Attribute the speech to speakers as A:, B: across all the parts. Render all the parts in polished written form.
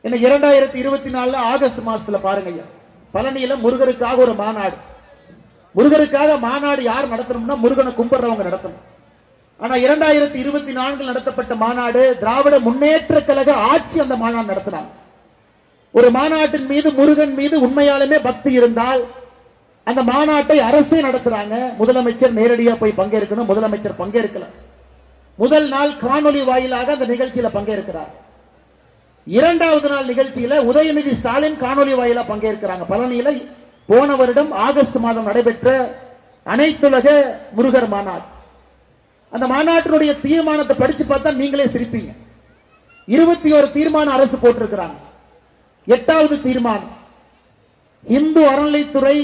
A: என்ன 2024 ஆகஸ்ட் மாசத்துல பாருங்க, பழனியில முருகருக்காக ஒரு மாநாடு. முருகருக்காக மாநாடு யார் நடத்தணும்னா முருகனை கும்பிடுறவங்க நடத்தணும். ஆனா 2024 நடத்தப்பட்ட மாநாடு திராவிட முன்னேற்ற கழக ஆட்சி அந்த மாநாடு நடத்தினாங்க. ஒரு மாநாட்டின் மீது முருகன் மீது உண்மையாலுமே பக்தி இருந்தால் அந்த மாநாட்டை அரசே நடத்துறாங்க. முதலமைச்சர் நேரடியா போய் பங்கேற்கணும். முதலமைச்சர் பங்கேற்கல. முதல் நாள் காணொலி வாயிலாக அந்த நிகழ்ச்சியில பங்கேற்கிறார். இரண்டாவது நாள் நிகழ்ச்சியில உதயநிதி ஸ்டாலின் காணொலி வாயிலா பங்கேற்கிறாங்க. பழனியில போன வருடம் ஆகஸ்ட் மாதம் நடைபெற்ற அனைத்துலக முருகர் மாநாடு. அந்த மாநாட்டினுடைய தீர்மானத்தை படிச்சு பார்த்தா நீங்களே சிரிப்பீங்க. 21 தீர்மானம் அரசு போட்டிருக்கிறாங்க. 8வது தீர்மானம், இந்து அறநிலைத்துறை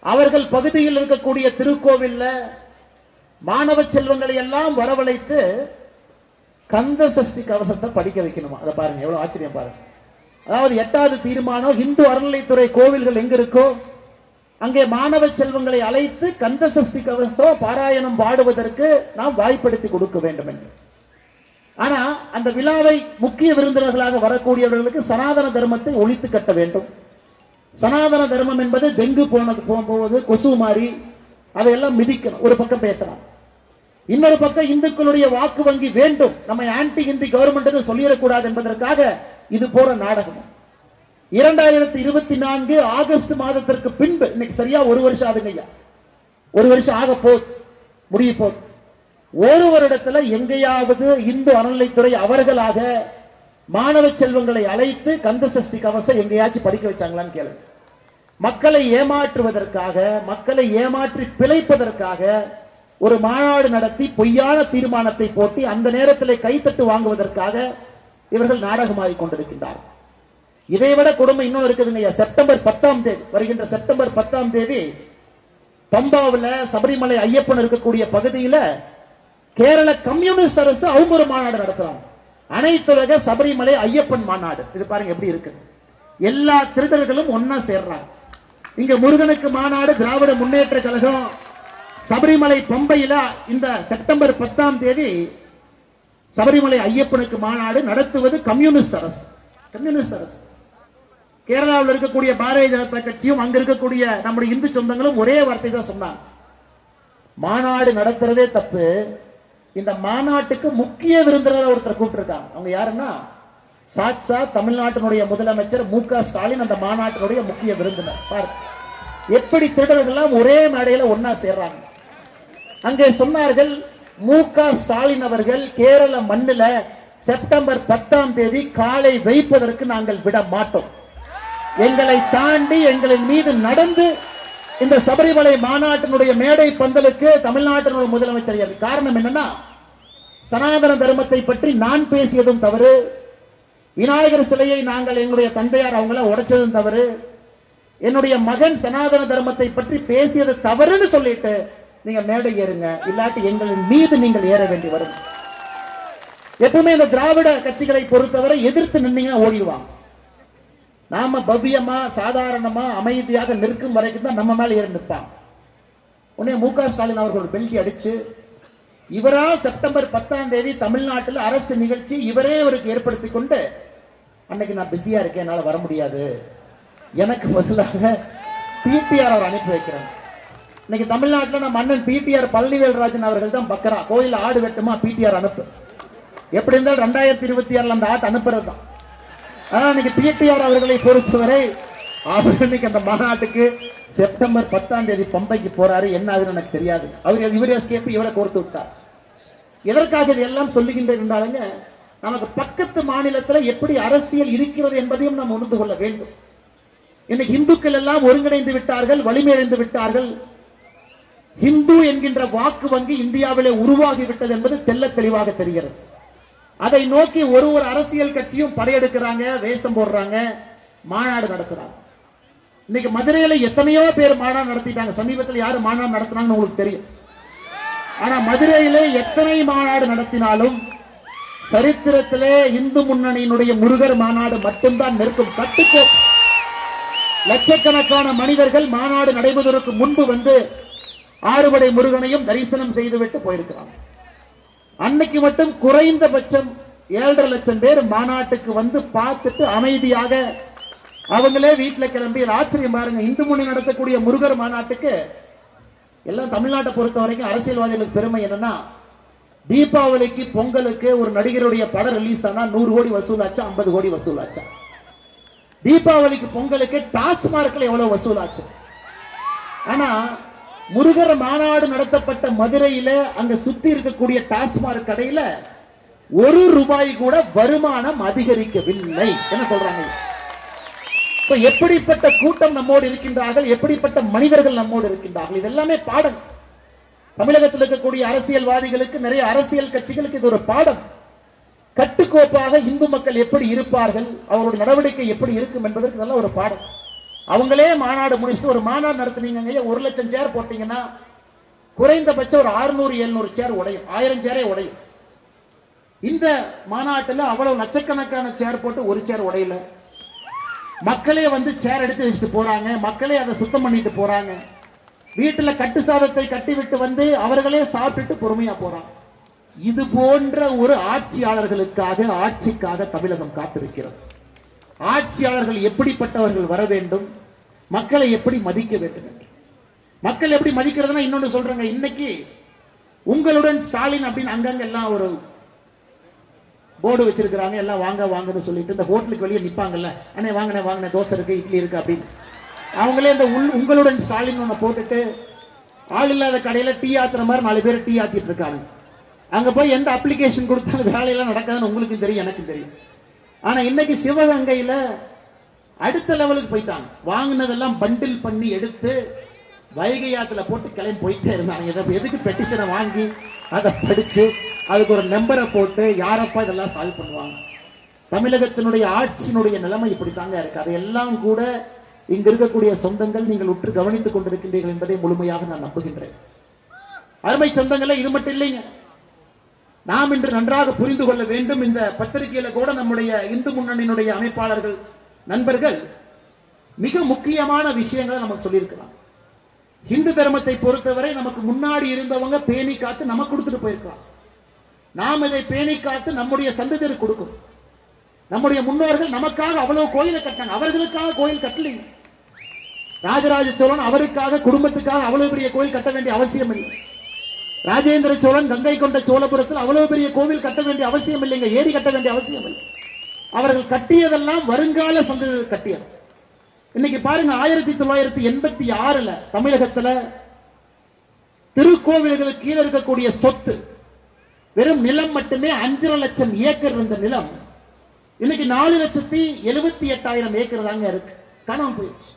A: அவர்கள் பகுதியில் இருக்கக்கூடிய திருக்கோவில்ல மாணவ செல்வங்களை எல்லாம் வரவழைத்து கந்த சஷ்டி கவசத்தை படிக்க வைக்கணுமா. அதை பாருங்க, எவ்வளவு ஆச்சரியம் பாருங்க. அதாவது 8வது தீர்மானம், இந்து அறநிலைத்துறை கோவில்கள் எங்க இருக்கோ அங்கே மாணவ செல்வங்களை அழைத்து கந்த சஷ்டி கவசம் பாராயணம் பாடுவதற்கு நாம் வாய்ப்படுத்தி கொடுக்க வேண்டும் என்று. ஆனா அந்த விழாவை முக்கிய விருந்தினர்களாக வரக்கூடியவர்களுக்கு சனாதன தர்மத்தை ஒழித்து கட்ட வேண்டும். சனாதன தர்மம் என்பது டெங்கு போகும்போது கொசு மாறி அதையெல்லாம் மிதிக்கணும். ஒரு பக்கம் பேசலாம். இன்னொரு பக்கம் இந்துக்களுடைய வாக்கு வங்கி வேண்டும், நம்ம ஆன்டி இந்தி கவர்மெண்ட் சொல்லிடக்கூடாது என்பதற்காக இது போற நாடகம். 2024 ஆகஸ்ட் மாதத்திற்கு பின்பு, இன்னைக்கு சரியா ஒரு வருஷம் ஆகுங்க, ஒரு வருஷம் ஆக போது, முடிய போது. ஒரு வருடத்துல எங்கேயாவது இந்து அறநிலைத்துறை அவர்களாக மாணவ செல்வங்களை அழைத்து கந்த சஷ்டி கவசம் எங்கேயாச்சும் படிக்க வச்சாங்களான்னு கேளுங்க. மக்களை ஏமாற்றுவதற்காக, மக்களை ஏமாற்றி பிழைப்பதற்காக ஒரு மாநாடு நடத்தி பொய்யான தீர்மானத்தை போட்டி அந்த நேரத்தில் கைத்தட்டு வாங்குவதற்காக இவர்கள் நாடகமாகிக் கொண்டிருக்கின்றார். இதைவிட கொடுமை இன்னும் இருக்குதுங்க. செப்டம்பர் 10ஆம் தேதி, வருகின்ற செப்டம்பர் 10ஆம் தேதி பம்பாவில் சபரிமலை ஐயப்பன் இருக்கக்கூடிய பகுதியில கேரள கம்யூனிஸ்ட் அரசு அவங்க ஒரு மாநாடு நடத்துறாங்க. அனைத்துலக சபரிமலை ஐயப்பன் மாநாடு. இது பாருங்க எப்படி இருக்கு. எல்லா திருடர்களும் ஒன்னா சேர்றாங்க. இங்க முருகனுக்கு மாநாடு திராவிட முன்னேற்ற கழகம், சபரிமலை பம்பையில இந்த செப்டம்பர் 10ஆம் தேதி சபரிமலை ஐயப்பனுக்கு மாநாடு நடத்துவது கம்யூனிஸ்ட் அரசு. கம்யூனிஸ்ட் அரசு. கேரளாவில் இருக்கக்கூடிய பாரதிய ஜனதா கட்சியும் அங்க இருக்கக்கூடிய நம்முடைய இந்து சொந்தங்களும் ஒரே வார்த்தை தான் சொன்னாங்க, மாநாடு நடத்துறதே தப்பு. இந்த மாநாட்டுக்கு முக்கிய விருந்தினர் ஒருத்தர் கூப்பிட்டிருக்காங்க. அவங்க யாருன்னா சாட்சா தமிழ்நாட்டினுடைய முதலமைச்சர் மு.க. ஸ்டாலின் அந்த மாநாட்டினுடைய முக்கிய விருந்தினர். பாருங்க எப்படி திருடர்கள் ஒரே மேடையில ஒன்னா சேர்றாங்க. அங்கே சொன்னார்கள், மு.க. ஸ்டாலின் அவர்கள் கேரள மண்ணில செப்டம்பர் 10ஆம் தேதி காலை வைப்பதற்கு நாங்கள் விட மாட்டோம். எங்களை தாண்டி எங்களின் மீது நடந்து இந்த சபரிமலை மாநாட்டினுடைய மேடை பந்தலுக்கு தமிழ்நாட்டினுடைய முதலமைச்சர். காரணம் என்னன்னா, சனாதன தர்மத்தை பற்றி நான் பேசியதும் தவறு, விநாயகர் சிலையை நாங்கள் எங்களுடைய தந்தையார் அவங்கள உடைச்சதும் தவறு, என்னுடைய மகன் சனாதன தர்மத்தை பற்றி பேசியது தவறுன்னு சொல்லிட்டு நீங்க மேடை ஏறுங்க, இல்லாட்டி எங்களின் மீது நீங்கள் ஏற வேண்டி வரும். எப்பவுமே இந்த திராவிட கட்சிகளை பொறுத்தவரை எதிர்த்து நின்னீங்கன்னா ஓடிடுவாங்க. நாம பவ்யமா சாதாரணமா அமைதியாக நிற்கும் வரைக்கும் தான் நம்ம மேல ஏறி நிற்பாங்க. உடனே மு.க. ஸ்டாலின் அவர்கள் பெல்கி அடிச்சு இவரா செப்டம்பர் 10ஆம் தேதி தமிழ்நாட்டில் அரசு நிகழ்ச்சி இவரே அவருக்கு ஏற்படுத்தி கொண்டு, அன்னைக்கு நான் பிஸியா இருக்கேன், என்னால வர முடியாது, எனக்கு பதிலாக பிடிஆர் அவர் அனுப்பி வைக்கிறேன். இன்னைக்கு தமிழ்நாட்டில் நம்ம அண்ணன் பிடிஆர் பழனிவேல்ராஜன் அவர்கள் தான் பக்கரா, கோயில் ஆடு வெட்டுமா பிடிஆர் அனுப்பு, எப்படி இருந்தாலும் 2026 அந்த ஆட்டு அனுப்புறது தான். ஆனா இன்னைக்கு பிடிஆர் அவர்களை பொறுத்தவரை அவர் இன்னைக்கு அந்த மாநாட்டுக்கு செப்டம்பர் 10ஆம் தேதி பம்பைக்கு போறாரு. என்ன ஆகுதுன்னு எனக்கு தெரியாது. அவர் இவரே ஸ்கேப் இவரை கோர்த்து விட்டார். எதற்காக இதெல்லாம் சொல்லுகின்றேன் என்றாலுங்க, நமக்கு பக்கத்து மாநிலத்தில் எப்படி அரசியல் இருக்கிறது என்பதையும் நாம் உணர்ந்து கொள்ள வேண்டும். இன்னைக்கு இந்துக்கள் எல்லாம் ஒருங்கிணைந்து விட்டார்கள், வலிமையடைந்து விட்டார்கள். இந்து என்கின்ற வாக்கு வங்கி இந்தியாவிலே உருவாகிவிட்டது என்பது தெல்ல தெளிவாக தெரிகிறது. அதை நோக்கி ஒரு அரசியல் கட்சியும் படையெடுக்கிறாங்க, வேஷம் போடுறாங்க, மாநாடு நடத்துறாங்க. இன்னைக்கு மதுரையில எத்தனையோ பேர் மாநாடு நடத்திட்டாங்க. சமீபத்தில் யாரு மாநாடு நடத்தினாங்கன்னு உங்களுக்கு தெரியும். ஆனா மதுரையிலே எத்தனை மாநாடு நடத்தினாலும் சரித்திரத்திலே இந்து முன்னணியினுடைய முருகர் மாநாடு மட்டும்தான் நிற்கும். கட்டுக்கோப்பு. லட்சக்கணக்கான மனிதர்கள் மாநாடு நடைபெறுவதற்கு முன்பு வந்து ஆறுபடை முருகனையும் தரிசனம் செய்துவிட்டு போயிருக்கிறாங்க. அன்னைக்கு மட்டும் குறைந்தபட்சம் 7.5 லட்சம் பேர் மாநாட்டுக்கு வந்து பார்த்துட்டு அமைதியாக அவங்களே வீட்டுல கிளம்பி. ஆச்சரியம் பாருங்க, இந்து முன்னணி நடத்தக்கூடிய முருகர் மாநாட்டுக்கு எல்லாம் தமிழ்நாட்டை பொறுத்த வரைக்கும் அரசியல்வாதிகளுக்கு பெருமை என்னன்னா, தீபாவளிக்கு பொங்கலுக்கு ஒரு நடிகருடைய படம் ரிலீஸ் ஆனா 100 கோடி வசூலாச்சா, 50 கோடி வசூலாச்சா. தீபாவளிக்கு பொங்கலுக்கு டாஸ்மார்க்ல எவ்வளவு வசூலாச்சு. ஆனா முருகர் மாநாடு நடத்தப்பட்ட மதுரையில அங்க சுத்தி இருக்கக்கூடிய டாஸ்மார்க் கடையில 1 ரூபாய் கூட வருமானம் அதிகரிக்கவில்லை. என்ன சொல்றாங்க? எப்படிப்பட்ட கூட்டம் நம்மோடு இருக்கின்றார்கள், எப்படிப்பட்ட மனிதர்கள் நம்மோடு இருக்கின்றார்கள். இதெல்லாமே பாடம். தமிழகத்தில் இருக்கக்கூடிய அரசியல்வாதிகளுக்கு, நிறைய அரசியல் கட்சிகளுக்கு இது ஒரு பாடம். கட்டுக்கோப்பாக இந்து மக்கள் எப்படி இருப்பார்கள், அவருடைய நடவடிக்கை எப்படி இருக்கும் என்பதற்கு நல்ல ஒரு பாடம். அவங்களே மாநாடு முடிச்சுட்டு ஒரு மாநாடு நடத்துனீங்க, 1 லட்சம் சேர் போட்டீங்கன்னா குறைந்தபட்சம் ஒரு 600-700 சேர் உடையும், 1000 சேரே உடையும். இந்த மாநாட்டில் அவ்வளவு லட்சக்கணக்கான சேர் போட்டு ஒரு சேர் உடையல. மக்களே வந்து சேர் எடுத்து வச்சுட்டு போறாங்க, மக்களே அதை சுத்தம் பண்ணிட்டு போறாங்க. வீட்டுல கட்டு சாதத்தை கட்டி விட்டு வந்து அவர்களே சாப்பிட்டு பொறுமையா போறாங்க. இது போன்ற ஒரு ஆட்சியாளர்களுக்காக, ஆட்சிக்காக தமிழகம் காத்திருக்கிறது. ஆட்சியாளர்கள் எப்படிப்பட்டவர்கள் வர வேண்டும், மக்களை எப்படி மதிக்க வேண்டும் என்று. மக்கள் எப்படி மதிக்கிறதுனா, இன்னொன்று சொல்றாங்க, இன்னைக்கு உங்களுடன் ஸ்டாலின் அப்படின்னு அங்கங்க எல்லாம் ஒரு போர்டு வச்சிருக்கிறாங்க, எல்லாம் வாங்க வாங்கன்னு சொல்லிட்டு இந்த ஹோட்டலுக்கு வெளியே நிப்பாங்கல்ல, அண்ணே வாங்கினே வாங்கின தோசை இருக்கு, இட்லி இருக்கு அப்படின்னு. அவங்களே இந்த உங்களுடன் ஸ்டாலின் ஒண்ணு போட்டுட்டு ஆள் இல்லாத கடையில டீ ஆத்துற மாதிரி 4 பேர் டீ ஆத்திட்டு இருக்காங்க. அங்க போய் எந்த அப்ளிகேஷன் கொடுத்தாலும் வேலையெல்லாம் நடக்காதுன்னு உங்களுக்கு தெரியும், எனக்கு தெரியும். ஆனா இன்னைக்கு சிவகங்கையில அடுத்த லெவலுக்கு போயிட்டாங்க. வாங்கினதெல்லாம் பண்டில் பண்ணி எடுத்து வைகை ஆத்துல போட்டு கிளம்பி போயிட்டே இருந்தாங்க. எதுக்கு பெட்டிஷனை வாங்கி அதை படிச்சு அதுக்கு ஒரு நம்பரை போட்டு யாரப்பா இதெல்லாம் சால்வ் பண்ணுவாங்க? தமிழகத்தினுடைய ஆட்சியினுடைய நிலைமை இப்படித்தாங்க இருக்கு. அதையெல்லாம் கூட இங்க இருக்கக்கூடிய சொந்தங்கள் நீங்கள் உற்று கவனித்துக் கொண்டிருக்கின்றீர்கள் என்பதை முழுமையாக நான் நம்புகின்றேன். அருமை சொந்தங்களே, இது மட்டும் இல்லைங்க, நாம் இன்று நன்றாக புரிந்து கொள்ள வேண்டும். இந்த பத்திரிகையில கூட நம்முடைய இந்து முன்னணியினுடைய அமைப்பாளர்கள் நண்பர்கள் மிக முக்கியமான விஷயங்களை நமக்கு சொல்லியிருக்கிறாங்க. இந்து தர்மத்தை பொறுத்தவரை நமக்கு முன்னாடி இருந்தவங்க பேணி காத்து நமக்கு கொடுத்துட்டு போயிருக்கலாம். நாம் இதை பேணி காத்து நம்முடைய சந்ததியருக்கு கொடுக்கும். நம்முடைய முன்னோர்கள் நமக்காக அவ்வளவு கோயிலை கட்டினாங்க, அவர்களுக்காக கோயில் கட்டலைங்க. ராஜராஜ சோழன் அவருக்காக குடும்பத்துக்காக அவ்வளவு பெரிய கோயில் கட்ட வேண்டிய அவசியம் இல்லை. ராஜேந்திர சோழன் கங்கை கொண்ட சோழபுரத்தில் அவ்வளவு பெரிய கோவில் கட்ட வேண்டிய அவசியம் இல்லைங்க, ஏரி கட்ட வேண்டிய அவசியம் இல்லை. அவர்கள் கட்டியதெல்லாம் வருங்கால சந்ததியர் கட்டியது. இன்னைக்கு பாருங்க, 1986 தமிழகத்துல திருக்கோவில்களுக்கு கீழே இருக்கக்கூடிய சொத்து வெறும் நிலம் மட்டுமே 5.5 லட்சம் ஏக்கர் இருந்த நிலம் இன்னைக்கு 4,78,000 ஏக்கர் தாங்க இருக்கு, காணாம போயிடுச்சு.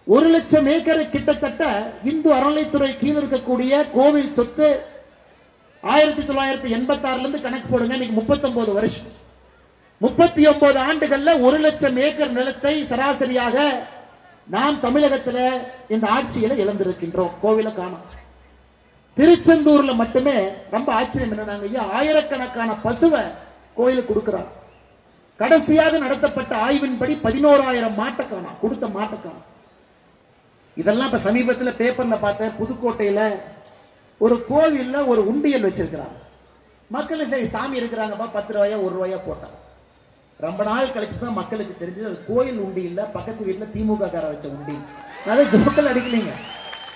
A: 1 லட்சம் ஏக்கர் கிட்டத்தட்ட இந்து அறநிலைத்துறை கீழே இருக்கக்கூடிய கோவில் சொத்து 1986 இருந்து கணக்கு போடுங்க, இன்னைக்கு 39 வருஷம். 39 ஆண்டுகள்ல 1 லட்சம் ஏக்கர் நிலத்தை சராசரியாக நாம் தமிழகத்தில் இந்த ஆட்சியில இழந்திருக்கின்றோம். கோவில காணோம். திருச்செந்தூர்ல மட்டுமே ரொம்ப ஆச்சரியம் என்னன்னாங்க, ஆயிரக்கணக்கான பசுவை கோயிலுக்கு கொடுக்கிறார். கடைசியாக நடத்தப்பட்ட ஆய்வின்படி 11,000 மாட்டை காணோம், கொடுத்த மாட்டை காணோம். இதெல்லாம் இப்ப சமீபத்தில் பேப்பர்ல பார்த்த புதுக்கோட்டையில ஒரு கோவில்ல ஒரு உண்டியல் வச்சிருக்கிறாங்க. மக்கள் சரி சாமி இருக்கிறாங்கப்பா, 10 ரூபாயா 1 ரூபாயா போட்டாங்க. ரொம்ப நாள் கழிச்சுதான் மக்களுக்கு தெரிஞ்சது அது கோயில் உண்டி இல்ல, பக்கத்து வீட்டுல திமுக கார வச்ச உண்டி. அதை ஜோக்கல் அடிக்கலீங்க.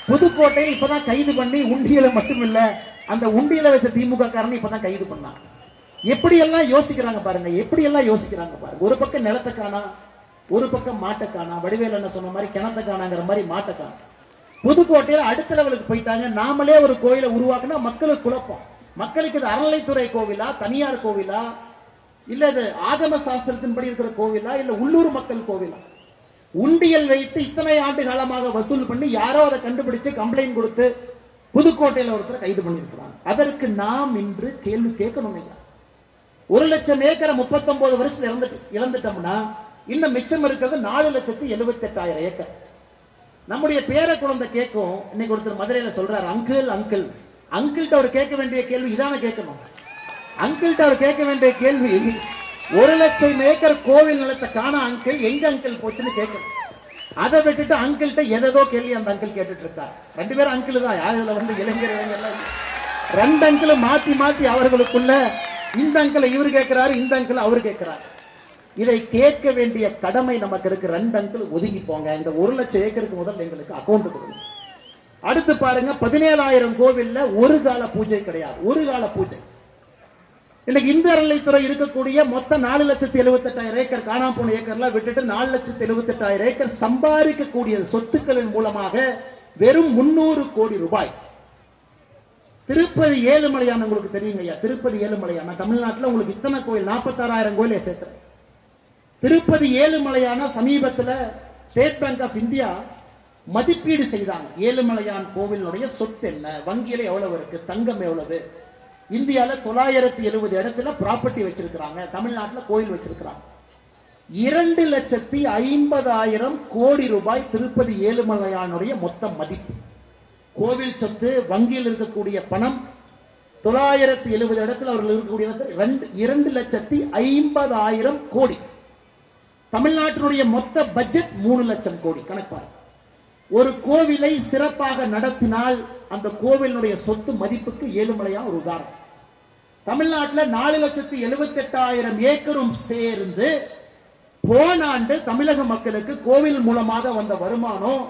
A: புதுக்கோட்டையில் இப்பதான் கைது பண்ணி உண்டியல மட்டும் இல்ல, அந்த உண்டியல வச்ச திமுக காரன் இப்பதான் கைது பண்ணாங்க. எப்படி எல்லாம் யோசிக்கிறாங்க பாருங்க, எப்படி எல்லாம் யோசிக்கிறாங்க பாருங்க. ஒரு பக்கம் நிலத்தை காணா, ஒரு பக்கம் மாட்டை காணா, வடிவேல் என்ன சொன்ன மாதிரி கிணத்தை காணாங்கிற மாதிரி மாட்டை காணா. புதுக்கோட்டையில அடுத்த லெவலுக்கு போயிட்டாங்க. நாமளே ஒரு கோயிலை உருவாக்குனா மக்களுக்கு குழப்பம். மக்களுக்கு இது அறநிலைத்துறை கோவிலா, தனியார் கோவிலா, இல்ல இது ஆகம சாஸ்திரத்தின்படி இருக்கிற கோவிலா, இல்ல உள்ளூர் மக்கள் கோவிலா? உண்டியல் வைத்து இத்தனை ஆண்டு காலமாக வசூல் பண்ணி யாரோ அதை கண்டுபிடிச்சு கம்ப்ளைண்ட் கொடுத்து புதுக்கோட்டையில ஒருத்தர் கைது பண்ணிருக்கிறாங்க. அதற்கு நாம் இன்று கேள்வி கேட்கணும். 1 லட்சம் ஏக்கரை 39 வருஷத்துல இழந்துட்டோம்னா இன்னும் மிச்சம் இருக்கிறது 4,78,000 ஏக்கர். நம்முடைய பேர குழந்தை கேட்கும். இன்னைக்கு ஒருத்தர் மதுரையில சொல்றாரு, அங்கிள் அங்கிள். அங்கிள்கிட்ட அவர் கேட்க வேண்டிய கேள்வி இதான கேட்கணும். அங்கிள்கிட்ட அவர் கேட்க வேண்டிய கேள்வி, 1 லட்சம் ஏக்கர் கோவில் நிலத்தை காண அங்கிள், எங்க அங்கிள் போச்சுன்னு கேட்கணும். அதை விட்டுட்டு அங்கிள்கிட்ட எதோ கேள்வி அந்த அங்கிள் கேட்டுட்டு இருக்கார். 2 பேரும் அங்கிள் தான், யாருல வந்து இளைஞர் 2 அங்கிள் மாத்தி மாத்தி அவர்களுக்குள்ள இந்த அங்கிள் இவரு கேட்கிறாரு, இந்த அங்கிள் அவரு கேட்கிறாரு. இதை கேட்க வேண்டிய கடமை நமக்கு இருக்கு. 2 அங்கிள் ஒதுங்கி போங்க, இந்த 1 லட்சம் ஏக்கருக்கு முதல்ல எங்களுக்கு அக்கௌண்ட் கொடுங்க. அடுத்து பாருங்க, 17,000 கோவில்ல ஒரு கால பூஜை கிடையாது. ஒரு கால பூஜை. இன்னைக்கு இந்து அறநிலைத்துறை இருக்கக்கூடிய மொத்தம் 4,78,000 ஏக்கர் காணாம போன ஏக்கர்லாம் விட்டுட்டு 4,78,000 ஏக்கர் சம்பாதிக்கக்கூடிய சொத்துக்களின் மூலமாக வெறும் 300 கோடி ரூபாய். திருப்பதி ஏழுமலையான் உங்களுக்கு தெரியுங்க ஐயா, திருப்பதி ஏழுமலையான் தமிழ்நாட்டில் உங்களுக்கு இத்தனை கோயில் 46,000 கோயிலை சேர்க்கிறேன். திருப்பதி ஏழுமலையான சமீபத்தில் ஸ்டேட் பேங்க் ஆஃப் இந்தியா மதிப்பீடு செய்தாங்க. ஏழுமலையான் கோவிலுடைய சொத்து என்ன, வங்கியில எவ்வளவு இருக்கு, தங்கம் எவ்வளவு. இந்தியால 970 இடத்துல ப்ராப்பர்ட்டி வச்சிருக்கிறாங்க, தமிழ்நாட்டில் கோயில் வச்சிருக்கிறாங்க. 2,50,000 கோடி ரூபாய் திருப்பதி ஏழுமலையானுடைய மொத்த மதிப்பு. கோவில் சொத்து, வங்கியில் இருக்கக்கூடிய பணம் 970 இடத்துல அவர்கள் இருக்கக்கூடிய 2,50,000 கோடி. தமிழ்நாட்டினுடைய மொத்த பட்ஜெட் 3 லட்சம் கோடி. கணக்காக ஒரு கோவிலை சிறப்பாக நடத்தினால் அந்த கோவிலுடைய சொத்து மதிப்புக்கு ஏழுமலையான் ஒரு உதாரணம். தமிழ்நாட்டில் 4,78,000 ஏக்கரும் சேர்ந்து போன ஆண்டு தமிழக மக்களுக்கு கோவில் மூலமாக வந்த வருமானம்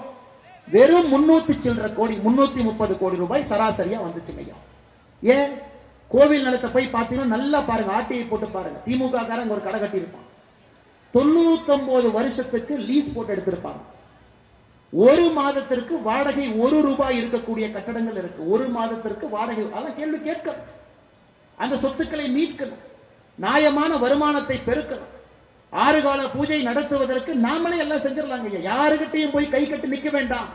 A: வெறும் 300 சில்லற கோடி, 330 கோடி ரூபாய் சராசரியா வந்துச்சுங்க. ஏன் கோவில் நிலத்தை போய் பார்த்தீங்கன்னா நல்லா பாருங்க, ஆர்டிஐ போட்டு பாருங்க. திமுக காரங்க ஒரு கடை கட்டி இருப்பான், 99 வருஷத்துக்கு லீஸ் போட்டு எடுத்திருப்பாங்க. ஒரு மாதத்திற்கு வாடகை 1 ரூபாய் இருக்கக்கூடிய கட்டடங்கள் இருக்கு. ஒரு மாதத்திற்கு வாடகை. அதான் கேள்வி கேட்கணும். அந்த சொத்துக்களை மீட்கணும், நியாயமான வருமானத்தை பெருக்கணும். 6 கால பூஜை நடத்துவதற்கு நாமளே எல்லாம் செஞ்சிடலாங்க. யாருகிட்டையும் போய் கை கட்டி நிற்க வேண்டாம்.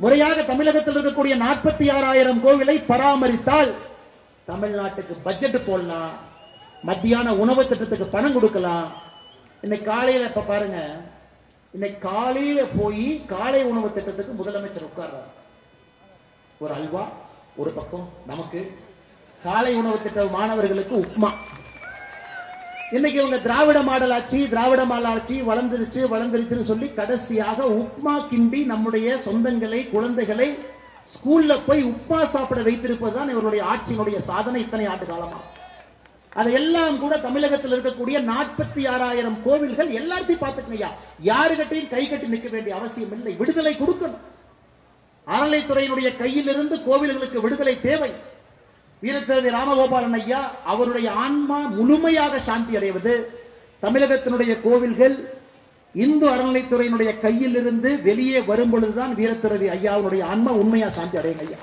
A: முறையாக தமிழகத்தில் இருக்கக்கூடிய 46,000 கோவிலை பராமரித்தால் தமிழ்நாட்டுக்கு பட்ஜெட் போடலாம், மத்தியான உணவு திட்டத்துக்கு பணம் கொடுக்கலாம். இன்னைக்கு காலையில இப்ப பாருங்க, இன்னைக்கு காலையில போய் காலை உணவு திட்டத்துக்கு முதலமைச்சர் உட்கார்றார். ஒரு அல்வா ஒரு பக்கம், நமக்கு காலை உணவு திட்ட மாணவர்களுக்கு உப்மா. இன்னைக்கு இவங்க திராவிட மாடல் ஆட்சி, திராவிட மாடல் ஆட்சி வளர்ந்துருச்சுன்னு சொல்லி கடைசியாக உப்மா கிண்டி நம்முடைய சொந்தங்களை, குழந்தைகளை ஸ்கூல்ல போய் உப்மா சாப்பிட வைத்திருப்பதுதான் இவருடைய ஆட்சியினுடைய சாதனை இத்தனை ஆண்டு காலமா. அதையெல்லாம் கூட தமிழகத்தில் இருக்கக்கூடிய 46,000 கோவில்கள் எல்லாத்தையும் பார்த்துக்கங்க. யாருகிட்டையும் கை கட்டி நிற்க வேண்டிய அவசியம் இல்லை. விடுதலை கொடுக்கணும். அறநிலைத்துறையினுடைய கையில் இருந்து கோவில்களுக்கு விடுதலை தேவை. வீரத்திரவி ராமகோபாலன் ஐயா அவருடைய ஆன்மா முழுமையாக சாந்தி அடைவது, தமிழகத்தினுடைய கோவில்கள் இந்து அறநிலைத்துறையினுடைய கையில் இருந்து வெளியே வரும் பொழுதுதான் வீரத்திரவி ஐயாவுடைய ஆன்மா உண்மையா சாந்தி அடையும் ஐயா.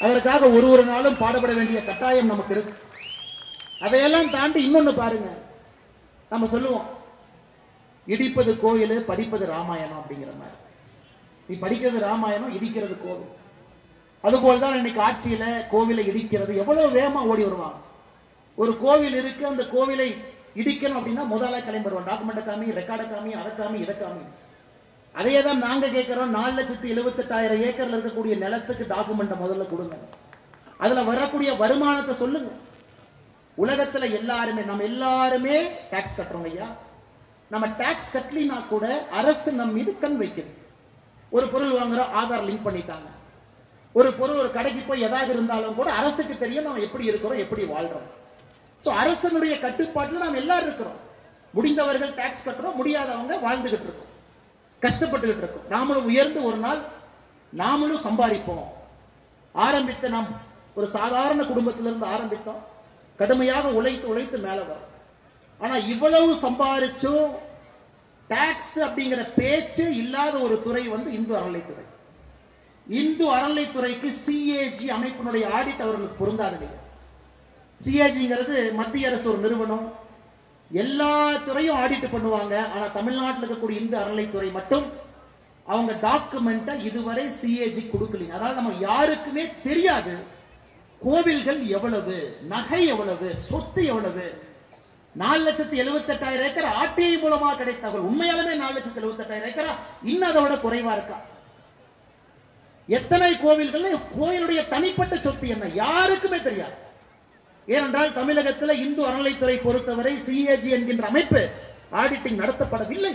A: அதற்காக ஒரு நாளும் பாடுபட வேண்டிய கட்டாயம் நமக்கு இருக்கு. அதையெல்லாம் தாண்டி இன்னொன்னு பாருங்க, நம்ம சொல்லுவோம் இடிப்பது கோயில், படிப்பது ராமாயணம் அப்படிங்கிற மாதிரி. நீ படிக்கிறது ராமாயணம், இடிக்கிறது கோவில். அதுபோல்தான் இன்னைக்கு ஆட்சியில கோவிலை இடிக்கிறது எவ்வளவு வேகமா ஓடி வருவாங்க. ஒரு கோவில் இருக்கு, அந்த கோவிலை இடிக்கணும் அப்படின்னா முதல்ல கிளம்பிடுவோம். டாக்குமெண்ட் காமி, ரெக்கார்டு காமி, அதை காமி, இதை காமி. அதையே தான் நாங்க கேட்கிறோம். 4,78,000 ஏக்கர்ல இருக்கக்கூடிய நிலத்துக்கு டாக்குமெண்ட் முதல்ல கொடுங்க. அதுல வரக்கூடிய வருமானத்தை சொல்லுங்க. உலகத்துல எல்லாருமே, நம்ம எல்லாருமே டாக்ஸ் கட்டுறோம் ஐயா. நம்ம டாக்ஸ் கட்டலினா கூட அரசு நம் மீது கண் வைக்குது. ஒரு பொருள் வாங்குறோம், ஆதார் லிங்க் பண்ணிட்டாங்க. ஒரு பொருள் ஒரு கடைக்கு போய் எதாவது இருந்தாலும் கூட அரசுக்கு தெரியும் நம்ம எப்படி இருக்கிறோம், எப்படி வாழ்றோம். அரசனுடைய கட்டுப்பாட்டில் நாம் எல்லாரும் இருக்கிறோம். முடிந்தவர்கள் டாக்ஸ் கட்டுறோம், முடியாதவங்க வாழ்ந்துகிட்டு இருக்கோம், கஷ்டப்பட்டுகிட்டு இருக்கோம். நாமளும் உயர்ந்து ஒரு நாள் நாமளும் சம்பாதிப்போம். ஆரம்பித்த நாம் ஒரு சாதாரண குடும்பத்திலிருந்து ஆரம்பித்தோம், கடுமையாக உழைத்து மேல வரும். ஆனா இவ்வளவு சம்பாதிச்சும் டாக்ஸ் அப்படிங்கிற பேச்சு இல்லாத ஒரு துறை இந்து அறநிலைத்துறை. இந்து அறநிலைத்துறைக்கு சிஏஜி அமைப்பினுடைய ஆடிட் அவர்களுக்கு பொருந்தாது. சிஏஜிங்கிறது மத்திய அரசு ஒரு நிறுவனம், எல்லா துறையும் ஆடிட் பண்ணுவாங்க. ஆனா தமிழ்நாட்டில் இருக்கக்கூடிய இந்து அறநிலைத்துறை மட்டும் அவங்க டாக்குமெண்ட்டை இதுவரை சிஏஜி கொடுக்கலீங்க. அதாவது நம்ம யாருக்குமே தெரியாது கோவில்கள் எவ்வளவு, நகை எவ்வளவு, சொத்து எவ்வளவு. 4,78,000 ஏக்கர் ஆர்டிஐ மூலமா கிடைத்தவர்கள் உண்மையாலுமே 4,78,000 ஏக்கரா, இன்னும் அதை விட குறைவா இருக்கா? எத்தனை கோவில்கள், கோயிலுடைய தனிப்பட்ட சொத்து என்ன யாருக்குமே தெரியாது. ஏனென்றால் தமிழகத்தில் இந்து அறநிலைத்துறை பொறுத்தவரை சிஏஜி என்கின்ற அமைப்பு ஆடிட்டிங் நடத்தப்படவில்லை.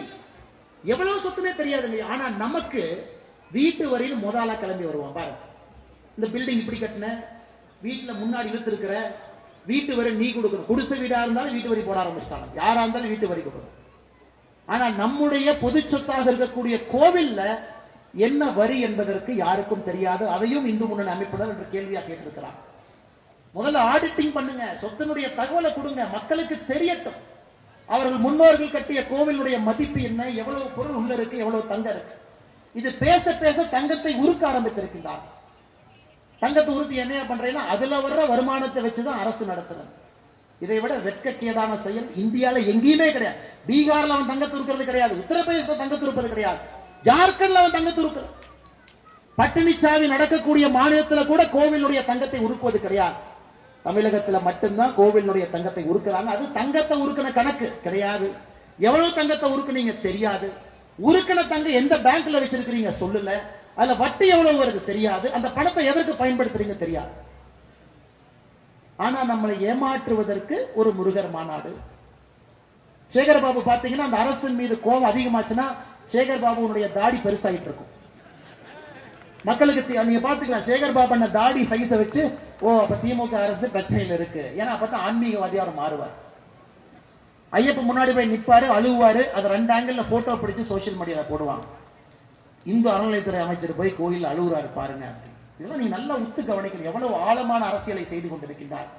A: எவ்வளவு சொத்துனே தெரியாது. ஆனா நமக்கு வீட்டு வரையில் முதலா கிளம்பி வருவான். பாருங்க, இந்த பில்டிங் இப்படி கட்டின, வீட்டுல முன்னாடி இழுத்து இருக்கிற, வீட்டு வரி நீ கொடுக்கணும். குடிசை வீடா இருந்தாலும் வீட்டு வரி போட ஆரம்பிச்சிட்டாங்க. யாரா இருந்தாலும் வீட்டு வரி கொடுக்கணும். ஆனா நம்முடைய பொது சொத்தாக இருக்கக்கூடிய கோவில்ல என்ன வரி என்பதற்கு யாருக்கும் தெரியாது. அதையும் இந்து முன்னணி அமைப்பினர் என்ற கேள்வியா கேட்டிருக்கிறார். முதல்ல ஆடிட்டிங் பண்ணுங்க, சொத்தினுடைய தகவலை கொடுங்க, மக்களுக்கு தெரியட்டும். அவர்கள் முன்னோர்கள் கட்டிய கோவிலுடைய மதிப்பு என்ன, எவ்வளவு பொருள் உள்ள இருக்கு, எவ்வளவு தங்கம் இருக்கு. இது பேச பேச தங்கத்தை உருக்க ஆரம்பித்திருக்கின்றார். தங்கத்தை உறுதி என்ன பண்றேன்னா அதுல வர்ற வருமானத்தை வச்சுதான் அரசு நடத்துறது. இதை விட வெட்கக்கேடான செயல் இந்தியால எங்கேயுமே கிடையாது. பீகார்ல அவன் தங்கத்தை உருக்கிறது கிடையாது, உத்தரப்பிரதேச தங்கத்தை உருப்பது கிடையாது, ஜார்க்கண்ட்ல அவன் தங்கத்தை உருக்கிறது. பட்டினிச்சாவி நடக்கக்கூடிய மாநிலத்தில் கூட கோவிலுடைய தங்கத்தை உருக்குவது கிடையாது. தமிழகத்தில் மட்டும்தான் கோவிலுடைய தங்கத்தை உருக்குறாங்க. அது தங்கத்தை உருக்கின கணக்கு கிடையாது. எவ்வளவு தங்கத்தை உருக்குனீங்க தெரியாது. உருக்கின தங்கம் எந்த பேங்க்ல வச்சிருக்கீங்க சொல்லல. அதுல வட்டி எவ்வளவு வருது தெரியாது. அந்த பணத்தை எதற்கு பயன்படுத்துறீங்க தெரியாது. ஆனா நம்மளை ஏமாற்றுவதற்கு ஒரு முருகர் மாநாடு. சேகர் பாபு பாத்தீங்கன்னா அந்த அரசின் மீது கோபம் அதிகமாச்சுன்னா சேகர் பாபுனுடைய தாடி பெருசாயிட்டு இருக்கும். மக்களுக்கு நீங்க பாத்துக்கலாம், சேகர் பாபு தாடி சைஸ வச்சு ஓ அப்ப திமுக அரசு பிரச்சனையில் இருக்கு. ஏன்னா அப்பதான் ஆன்மீகவாதியா அவர் மாறுவார். ஐயப்ப முன்னாடி போய் நிப்பாரு, அழுவாரு. அதை 2 ஆங்கிள் போட்டோ பிடிச்சு சோசியல் மீடியால போடுவாங்க. இந்து அறநிலையத்துறை அமைச்சர் போய் கோயில் அழுவுறாரு பாருங்க. இதெல்லாம் நீங்க நல்லா உத்து கவனிக்கணும், எவ்வளவு ஆழமான அரசியலை செய்து கொண்டிருக்கின்றார்.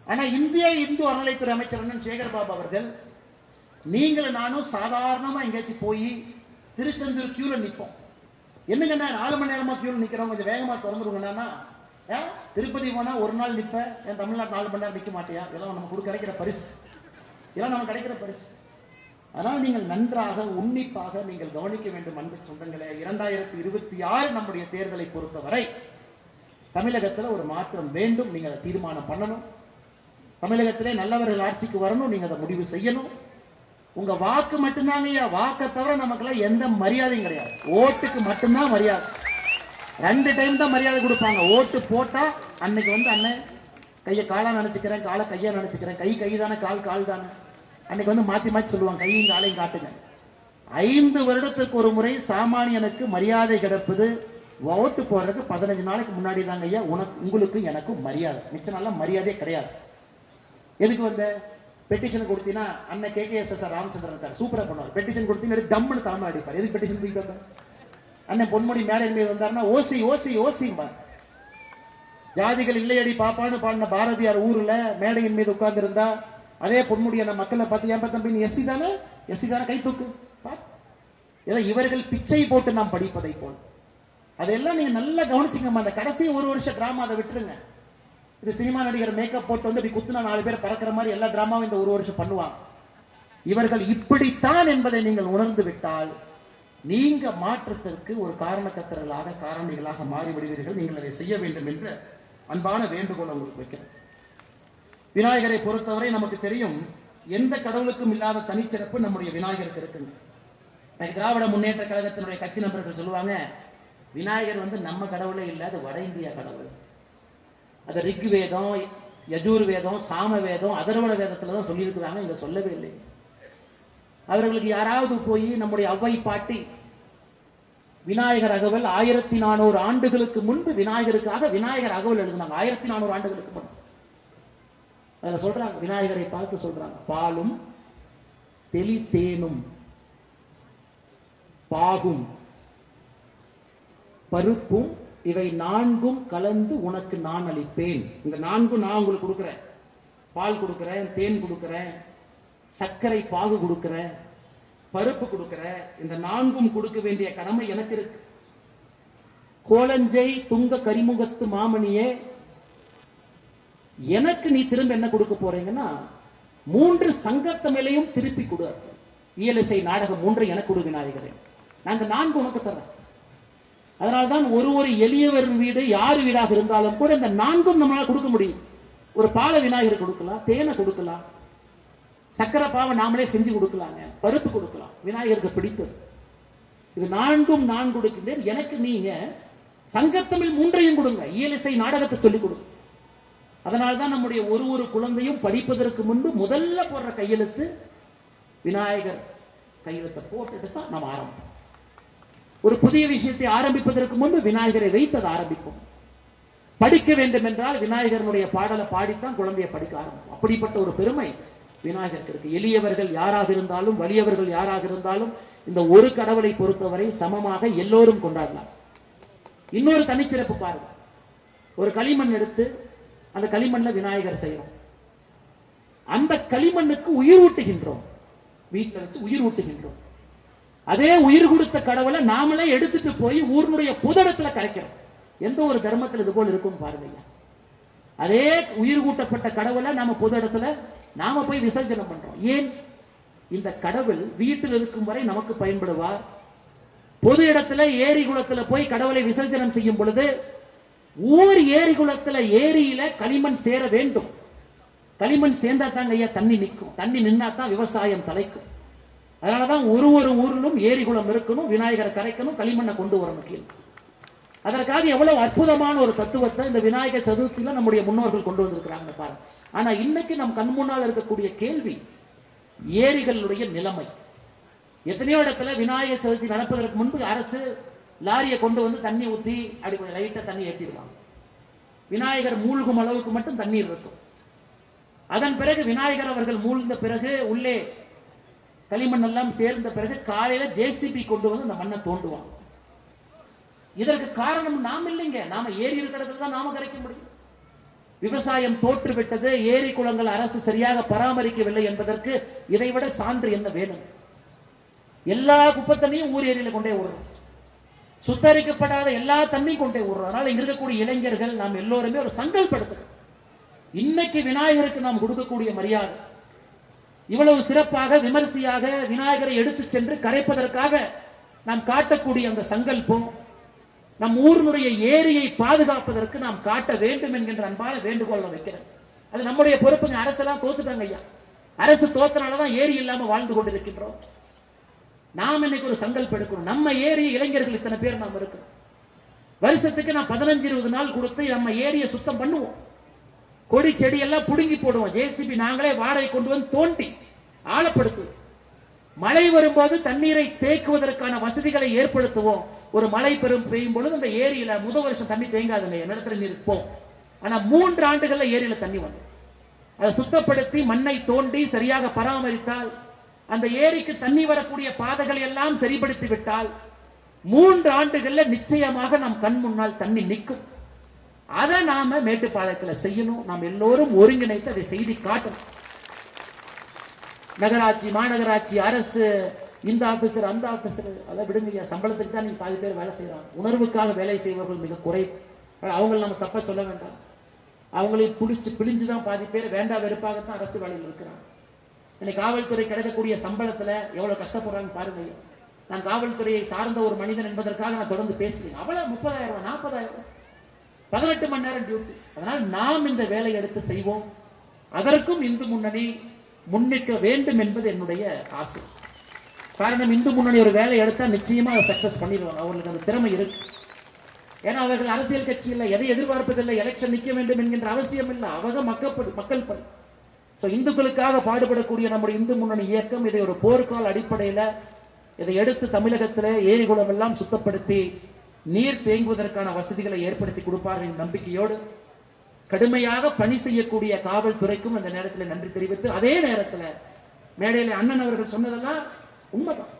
A: ஆனா இந்து அறநிலையத்துறை அமைச்சர் சேகர் பாபு அவர்கள், நீங்களும் நானும் சாதாரணமா எங்கேயாச்சும் போய் திருச்செந்தூர் கியூல நிற்போம். என்னங்க 4 மணி நேரமா கியூல நிக்கிறோம், கொஞ்சம் வேகமா திறந்துருங்கன்னா திருப்பதி போனா ஒரு நாள் நிப்ப, என் தமிழ்நாட்டு 4 மணி நேரம் நிக்க மாட்டியா? இதெல்லாம் நமக்கு கிடைக்கிற பரிசு, இதெல்லாம் நமக்கு கிடைக்கிற பரிசு. அதனால் நீங்கள் நன்றாக உன்னிப்பாக நீங்கள் கவனிக்க வேண்டும் அன்பு சொந்தங்களே. 2026 நம்முடைய தேர்தலை பொறுத்தவரை தமிழகத்தில் ஒரு மாற்றம் வேண்டும். நீங்க அதை தீர்மானம் பண்ணணும். தமிழகத்திலே நல்லவர்கள் ஆட்சிக்கு வரணும். நீங்க அதை முடிவு செய்யணும். உங்க வாக்கு மட்டும்தாங்க. வாக்கை தவிர நமக்குலாம் எந்த மரியாதையும் கிடையாது. ஓட்டுக்கு மட்டும்தான் மரியாதை. 2 டைம் தான் மரியாதை கொடுப்பாங்க. ஓட்டு போட்டா அன்னைக்கு அண்ணன் கையை காலா நினைச்சுக்கிறேன், காலை கையா நினைச்சுக்கிறேன், கை தானே, கால் தானே, அன்னைக்கு மாத்தி மாத்தி சொல்லுவாங்க, கையும் காலையும் காட்டுங்க. 5 வருடத்துக்கு ஒரு முறை சாமானியனுக்கு மரியாதை கிடைப்பது ஓட்டு போடுறதுக்கு 15 நாளைக்கு முன்னாடி தாங்க ஐயா உங்களுக்கு எனக்கும் மரியாதை. மிச்ச நாள மரியாதையே கிடையாது. எதுக்கு பெட்டிஷன் கொடுத்தீங்கன்னா அண்ணன் KKSS ராமச்சந்திரன் இருக்காரு, சூப்பரா பண்ணுவார். பெட்டிஷன் கொடுத்தீங்கன்னா டம்னு தலைமை அடிப்பார். எதுக்கு பெட்டிஷன் தூக்கிட்டு அண்ணன் பொன்முடி மேடை மீது வந்தாருன்னா ஓசி ஓசி ஓசி ஜாதிகள் இல்லையடி பாப்பான்னு பாடின பாரதியார் ஊர்ல மேடையின் மீது உட்கார்ந்து இருந்தா அதே பொன்முடிய மக்களை பார்த்து ஏன் தம்பி நீ எஸ்சி தானே கை தூக்கு. ஏதோ இவர்கள் பிச்சை போட்டு நாம் படிப்பதை போல் அதெல்லாம் நீங்க நல்லா கவனிச்சுங்க. அந்த கடைசி 1 வருஷ டிராமா அதை விட்டுருங்க. இது சினிமா நடிகர் மேக்கப் போட்டு இப்படி குத்துனா 4 பேர் பறக்கிற மாதிரி எல்லா டிராமாவும் இந்த 1 வருஷம் பண்ணுவாங்க. இவர்கள் இப்படித்தான் என்பதை நீங்கள் உணர்ந்து விட்டால் நீங்க மாற்றத்திற்கு ஒரு காரணக்கர்த்தர்களாக காரணிகளாக மாறிவிடுவீர்கள். நீங்கள் அதை செய்ய வேண்டும் என்று அன்பான வேண்டுகோள் உங்களுக்கு வைக்கிறேன். விநாயகரை பொறுத்தவரை நமக்கு தெரியும், எந்த கடவுளுக்கும் இல்லாத தனிச்சிறப்பு நம்முடைய விநாயகருக்கு இருக்குங்க. திராவிட முன்னேற்ற கழகத்தினுடைய கட்சி நண்பர்கள் சொல்லுவாங்க, விநாயகர் நம்ம கடவுளே இல்லை, அது வட இந்தியா கடவுள். அது ரிக் வேதம், யஜூர் வேதம், சாம வேதம், அதர்வண வேதத்துல தான் சொல்லி இருக்கிறாங்க, இங்க சொல்லவே இல்லை. அவர்களுக்கு யாராவது போய் நம்முடைய அவ்வை பாட்டி விநாயகர் அகவல் 1400 ஆண்டுகளுக்கு முன்பு விநாயகருக்காக விநாயகர் அகவல் எழுதினாங்க. 1400 ஆண்டுகளுக்கு முன்பு அதுல சொல்றாங்க, விநாயகரை பார்த்து சொல்றாங்க, பாலும் தெளி தேனும் பாகும் பருப்பும் இவை 4ம் கலந்து உனக்கு நான் அளிப்பேன். இந்த 4ம் நான் உங்களுக்கு கொடுக்கிறேன். பால் கொடுக்கிறேன், தேன் கொடுக்கிறேன், சர்க்கரை பாகு கொடுக்கிறேன், பருப்பு கொடுக்கிறேன். இந்த 4ம் கொடுக்க வேண்டிய கடமை எனக்கு இருக்கு. கோலஞ்சை துங்க கரிமுகத்து மாமணியே, எனக்கு நீ திரும்ப என்ன கொடுக்க போறீங்கன்னா 3 சங்கத்தமிழையும் திருப்பி கொடு. இயலிசை நாடகம் 3 எனக்கு கொடு விநாயகரே, நாங்க 4 உனக்கு தர்றோம். அதனால்தான் ஒரு எளியவர் வீடு யார் வீடாக இருந்தாலும் கூட இந்த 4ம் நம்மளால கொடுக்க முடியும். ஒரு பால விநாயகர் கொடுக்கலாம், தேனை கொடுக்கலாம், சக்கரை பாவை நாமளே செஞ்சு கொடுக்கலாங்க, பருப்பு கொடுக்கலாம், விநாயகருக்கு பிடித்தது. இது 4ம் நான் கொடுக்கின்றேன். எனக்கு நீங்க சங்கத்தமிழ் 3ஐயும் கொடுங்க, இயலிசை நாடகத்தை சொல்லிக் கொடுங்க. அதனால்தான் நம்முடைய ஒரு குழந்தையும் படிப்பதற்கு முன்பு முதல்ல போடுற கையெழுத்து விநாயகர் கையெழுத்தை போட்டுட்டு தான் நம்ம ஆரம்பிப்போம். ஒரு புதிய விஷயத்தை ஆரம்பிப்பதற்கு முன்பு விநாயகரை வைத்து அதை ஆரம்பிப்போம். படிக்க வேண்டும் என்றால் விநாயகருடைய பாடலை பாடித்தான் குழந்தையை படிக்க ஆரம்பிக்கும். அப்படிப்பட்ட ஒரு பெருமை விநாயகருக்கு இருக்கு. எளியவர்கள் யாராக இருந்தாலும் வலியவர்கள் யாராக இருந்தாலும் இந்த ஒரு கடவுளை பொறுத்தவரை சமமாக எல்லோரும் கொண்டாடலாம். இன்னொரு தனிச்சிறப்பு பாருங்க, ஒரு களிமண் எடுத்து அந்த களிமண்ல விநாயகர் செய்யறோம். அந்த களிமண்ணுக்கு உயிர் ஊட்டுகின்றோம், வீட்டில் வச்சு உயிர் ஊட்டுகின்றோம். அதே உயிர் கொடுத்த கடவுளை நாமளே எடுத்துட்டு போய் ஊர்னுடைய புதடத்துல கரைக்கிறோம். எந்த ஒரு தர்மத்தில் இது போல் இருக்கும் பாருங்க. அதே உயிர் கூட்டப்பட்ட கடவுளை நாம பொது இடத்துல நாம போய் விசர்ஜனம் பண்றோம். ஏன்? இந்த கடவுள் வீட்டில் இருக்கும் வரை நமக்கு பயன்படுவார். பொது இடத்துல ஏரி குளத்துல போய் கடவுளை விசர்ஜனம் செய்யும் பொழுது ஊர் ஏரி குளத்துல ஏரியில களிமண் சேர வேண்டும். களிமண் சேர்ந்தா தாங்க ஐயா தண்ணி நிற்கும். தண்ணி நின்னா தான் விவசாயம் தலைக்கும். அதனாலதான் ஒரு ஒரு ஊரிலும் ஏரி குளம் இருக்கணும், விநாயகரை கரைக்கணும், களிமண்ணை கொண்டு வரணும் கீழே. அதற்காக எவ்வளவு அற்புதமான ஒரு தத்துவத்தை இந்த விநாயகர் சதுர்த்தியில நம்முடைய முன்னோர்கள் கொண்டு வந்திருக்கிறாங்க பாருங்க. ஆனா இன்னைக்கு நம் கண் முன்னால் இருக்கக்கூடிய கேள்வி ஏரிகளுடைய நிலைமை. எத்தனையோ இடத்துல விநாயகர் சதுர்த்தி நடப்பதற்கு முன்பு அரசு லாரியை கொண்டு வந்து தண்ணி ஊற்றி அப்படி கொஞ்சம் லைட்டா தண்ணி ஏற்றிடுவாங்க. விநாயகர் மூழ்கும் அளவுக்கு மட்டும் தண்ணீர் இருக்கும். அதன் பிறகு விநாயகர் அவர்கள் மூழ்ந்த பிறகு உள்ளே களிமண் எல்லாம் சேர்ந்த பிறகு காலையில ஜேசிபி கொண்டு வந்து அந்த மண்ணை தோண்டுவாங்க. இதற்கு காரணம் நாம் இல்லைங்க, நாம ஏரி இருக்கிற இடத்துல தான் நாம கரைக்க முடியும். விவசாயம் தோற்று விட்டது, ஏரி குளங்கள் அரசு சரியாக பராமரிக்கவில்லை என்பதற்கு இதைவிட சான்று என்ன வேணும்? எல்லா குப்பை தண்ணியும் ஊர் ஏரியில கொண்டே விடுறோம், சுத்தரிக்கப்படாத எல்லா தண்ணியும் கொண்டே விடுறோம். அதனால இங்க இருக்கக்கூடிய இளைஞர்கள் நாம் எல்லோருமே ஒரு சங்கல்படுத்துறோம். இன்னைக்கு விநாயகருக்கு நாம் கொடுக்கக்கூடிய மரியாதை, இவ்வளவு சிறப்பாக விமர்சையாக விநாயகரை எடுத்து சென்று கரைப்பதற்காக நாம் காட்டக்கூடிய அந்த சங்கல்பம், நம் ஊரினுடைய ஏரியை பாதுகாப்பதற்கு நாம் காட்ட வேண்டும் என்கின்ற அன்பான வேண்டுகோள் வைக்கிறேன். அது நம்முடைய பொறுப்புங்க. அரசெல்லாம் தோத்துட்டாங்க ஐயா. அரசு தோத்தனாலதான் ஏரி இல்லாம வாழ்ந்து கொண்டிருக்கின்றோம். நாம் இன்னைக்கு ஒரு சங்கல்பம் எடுக்கணும். நம்ம ஏரி இளைஞர்கள் இத்தனை பேர் நாம் இருக்கிறோம். வருஷத்துக்கு நான் 15-20 நாள் கொடுத்து நம்ம ஏரியை சுத்தம் பண்ணுவோம். கொடி செடி எல்லாம் புடுங்கி போடுவோம். ஜேசிபி நாங்களே வாடகை கொண்டு வந்து தோண்டி ஆழப்படுத்துவோம். மழை வரும்போது தண்ணீரை தேக்குவதற்கான வசதிகளை ஏற்படுத்துவோம். ஒரு மழை பெய்யும் பொழுது அந்த ஏரியில முதல் வருஷம் தண்ணி தேங்காதுங்க, நிலத்தடி நீர் இருப்போம். ஆனா 3 ஆண்டுகள்ல ஏரியில தண்ணி வந்து அதை சுத்தப்படுத்தி மண்ணை தோண்டி சரியாக பராமரித்தால், அந்த ஏரிக்கு தண்ணி வரக்கூடிய பாதைகளை எல்லாம் சரிப்படுத்தி விட்டால் 3 ஆண்டுகள்ல நிச்சயமாக நம் கண் முன்னால் தண்ணி நிற்கும். அதை நாம மேட்டுப்பாளையத்தில் செய்யணும். நாம் எல்லோரும் ஒருங்கிணைத்து அதை செய்தி காட்டணும். நகராட்சி, மாநகராட்சி, அரசு, இந்த ஆபீசர் அந்த ஆபீசர் அதை விடுங்க. சம்பளத்துக்கு தான் நீங்க பாதி பேர் வேலை செய்யறாங்க. உணர்வுக்காக வேலை செய்வர்கள் மிக குறைவு. அவங்களை நம்ம தப்ப சொல்ல வேண்டாம். அவங்களையும் பிழிஞ்சுதான் பாதி பேர் வேண்டா வெறுப்பாகத்தான் அரசு வேலையில் இருக்கிறாங்க. இன்னைக்கு காவல்துறை கிடைக்கக்கூடிய சம்பளத்துல எவ்வளவு கஷ்டப்படுறாங்க பாருங்க. நான் காவல்துறையை சார்ந்த ஒரு மனிதன் என்பதற்காக நான் தொடர்ந்து பேசுறேன். அவ்வளவு 30,000, 40,000, 18 மணி நேரம் டியூட்டி. அதனால் நாம் இந்த வேலையை எடுத்து செய்வோம். அதற்கும் இந்து முன்னணி முன்னிற்க வேண்டும் என்பது என்னுடைய ஆசை. காரணம், இந்து முன்னணி ஒரு வேலை எடுத்தா நிச்சயமா அதை சக்சஸ் பண்ணிடுவாங்க. அவர்களுக்கு அந்த திறமை இருக்கு. ஏன்னா அவர்கள் அரசியல் கட்சியில் எதை எதிர்பார்ப்பதில்லை. எலெக்ஷன் நிற்க வேண்டும் என்கின்ற அவசியம் இல்லை. அவங்க மக்கள் பணி. இந்துக்களுக்காக பாடுபடக்கூடிய நம்முடைய இந்து முன்னணி இயக்கம் இதை ஒரு போர்க்கால அடிப்படையில் இதை எடுத்து தமிழகத்தில் ஏரி குளம் எல்லாம் சுத்தப்படுத்தி நீர் தேங்குவதற்கான வசதிகளை ஏற்படுத்தி கொடுப்பார்கள் என்ற நம்பிக்கையோடு கடுமையாக பணி செய்யக்கூடிய காவல்துறைக்கும் இந்த நேரத்தில் நன்றி தெரிவித்து, அதே நேரத்தில் மேடையில் அண்ணன் அவர்கள் சொன்னதெல்லாம் உண்மைதான்.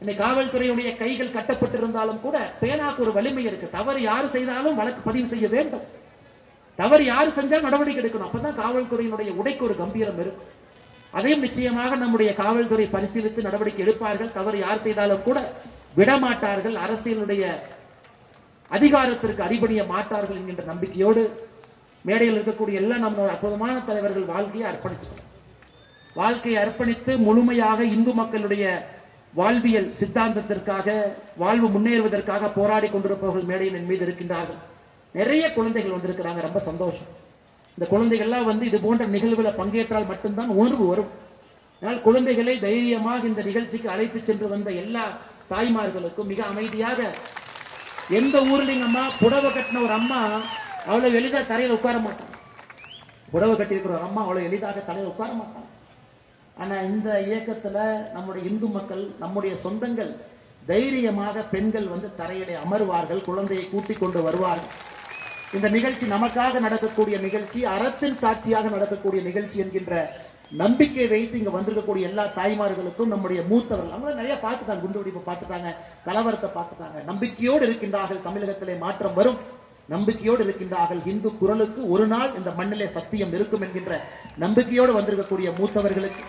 A: இன்னைக்கு காவல்துறையுடைய கைகள் கட்டப்பட்டிருந்தாலும் கூட பேனாக்கு ஒரு வலிமை இருக்கு. தவறு யாரு செய்தாலும் வழக்கு பதிவு செய்ய வேண்டும். தவறு யாரு செஞ்சாலும் நடவடிக்கை எடுக்கணும். அப்பதான் காவல்துறையினுடைய உடைக்கு ஒரு கம்பீரம் இருக்கும். அதையும் நிச்சயமாக நம்முடைய காவல்துறை பரிசீலித்து நடவடிக்கை எடுப்பார்கள். தவறு யார் செய்தாலும் கூட விடமாட்டார்கள். அரசியலுடைய அதிகாரத்திற்கு அடிபணிய மாட்டார்கள் என்கின்ற நம்பிக்கையோடு மேடையில் இருக்கக்கூடிய எல்லா நம்மளுடைய அற்புதமான தலைவர்கள் வாழ்க்கையை அர்ப்பணித்து முழுமையாக இந்து மக்களுடைய வாழ்வியல் சித்தாந்தத்திற்காக, வாழ்வு முன்னேறுவதற்காக போராடி கொண்டிருப்பவர்கள் மேடையில் என் மீது இருக்கின்றார்கள். நிறைய குழந்தைகள் வந்திருக்கிறாங்க. ரொம்ப சந்தோஷம். இந்த குழந்தைகள்லாம் வந்து இது போன்ற நிகழ்வுகளை பங்கேற்றால் மட்டும்தான் உணர்வு வரும். அதனால் குழந்தைகளை தைரியமாக இந்த நிகழ்ச்சிக்கு அழைத்து சென்று வந்த எல்லா தாய்மார்களுக்கும் மிக அமைதியாக, எந்த ஊர்லயும் அம்மா புடவை கட்டின ஒரு அம்மா அவ்வளவு எளிதாக தரையில் உட்கார மாட்டாங்க. புடவை கட்டியிருக்கிற ஒரு அம்மா அவ்வளவு எளிதாக தலையில் உட்கார மாட்டாங்க. ஆனா இந்த இயக்கத்துல நம்முடைய இந்து மக்கள், நம்முடைய சொந்தங்கள் தைரியமாக பெண்கள் வந்து தரையிலே அமர்வார்கள், குழந்தையை கூட்டிக் கொண்டு வருவார்கள். இந்த நிகழ்ச்சி நமக்காக நடக்கக்கூடிய நிகழ்ச்சி, அறத்தின் சாட்சியாக நடக்கக்கூடிய நிகழ்ச்சி என்கின்ற நம்பிக்கை வைத்து இங்க வந்திருக்கக்கூடிய எல்லா தாய்மார்களுக்கும், நம்முடைய மூத்தவர்கள் அவங்க நிறைய பார்த்துட்டாங்க, குண்டுவெடிப்பு பார்த்துட்டாங்க, கலவரத்தை பார்த்துட்டாங்க, நம்பிக்கையோடு இருக்கின்றார்கள். தமிழகத்திலே மாற்றம் வரும், நம்பிக்கையோடு இருக்கின்றார்கள். இந்து குரலுக்கு ஒரு நாள் இந்த மண்ணிலே சத்தியம் இருக்கும் என்கின்ற நம்பிக்கையோடு வந்திருக்கக்கூடிய மூத்தவர்களுக்கு,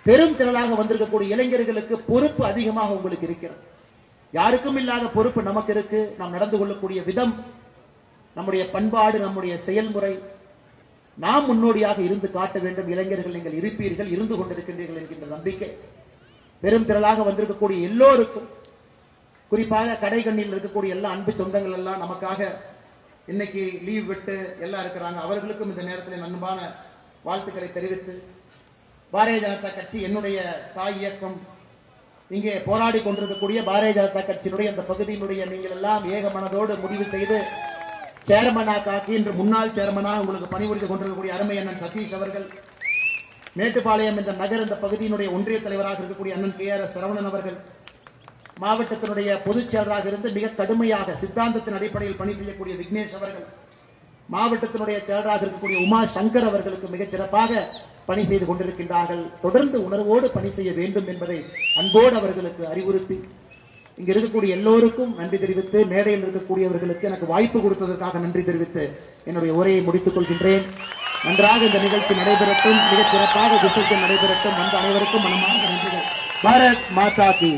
A: பெரும் திரளாக வந்திருக்கக்கூடிய இளைஞர்களுக்கு பொறுப்பு அதிகமாக உங்களுக்கு இருக்கிறது. யாருக்கும் இல்லாத பொறுப்பு நமக்கு இருக்கு. நாம் நடந்து கொள்ளக்கூடிய விதம், நம்முடைய பண்பாடு, நம்முடைய செயல்முறை, நாம் முன்னோடியாக இருந்து காட்ட வேண்டும். இளைஞர்கள் நீங்கள் இருப்பீர்கள், இருந்து கொண்டிருக்கின்றீர்கள் என்கின்ற நம்பிக்கை பெரும் திரளாக வந்திருக்கக்கூடிய எல்லோருக்கும், குறிப்பாக கடைகண்ணில் இருக்கக்கூடிய எல்லா அன்பு சொந்தங்கள் எல்லாம் நமக்காக இன்னைக்கு லீவ் விட்டு எல்லாம் இருக்கிறாங்க. அவர்களுக்கும் இந்த நேரத்தில் அன்பான வாழ்த்துக்களை தெரிவித்து, பாரதிய ஜனதா கட்சி என்னுடைய தாய் இயக்கம், இங்கே போராடி கொண்டிருக்கக்கூடிய பாரதிய ஜனதா கட்சியினுடைய அந்த பகுதியினுடைய நீங்கள் எல்லாம் ஏக மனதோடு முடிவு செய்து சேர்மனாக ஆக்கி இன்று முன்னாள் சேர்மனாக உங்களுக்கு பணிபுரிந்து கொண்டிருக்கக்கூடிய அருமை அண்ணன் சதீஷ் அவர்கள், மேட்டுப்பாளையம் இந்த நகர் இந்த பகுதியினுடைய ஒன்றிய தலைவராக இருக்கக்கூடிய அண்ணன் KR சரவணன் அவர்கள், மாவட்டத்தினுடைய பொதுச் செயலராக இருந்து மிக கடுமையாக சித்தாந்தத்தின் அடிப்படையில் பணி செய்யக்கூடிய விக்னேஷ் அவர்கள், மாவட்டத்தினுடைய செயலராக இருக்கக்கூடிய உமா சங்கர் அவர்களுக்கு மிகச் சிறப்பாக பணி செய்து கொண்டிருக்கின்றார்கள். தொடர்ந்து உணர்வோடு பணி செய்ய வேண்டும் என்பதை அன்போடு அவர்களுக்கு அறிவுறுத்தி, இங்க இருக்கக்கூடிய எல்லோருக்கும் நன்றி தெரிவித்து, மேடையில் இருக்கக்கூடியவர்களுக்கு எனக்கு வாய்ப்பு கொடுத்ததற்காக நன்றி தெரிவித்து என்னுடைய உரையை முடித்துக் கொள்கின்றேன். நன்றாக இந்த நிகழ்ச்சி நடைபெறட்டும், மிகச் சிறப்பாக விசர்ஜனை நடைபெறட்டும். வந்த அனைவருக்கும் மனமார்ந்த நன்றிகள். பாரத் மாதா கி.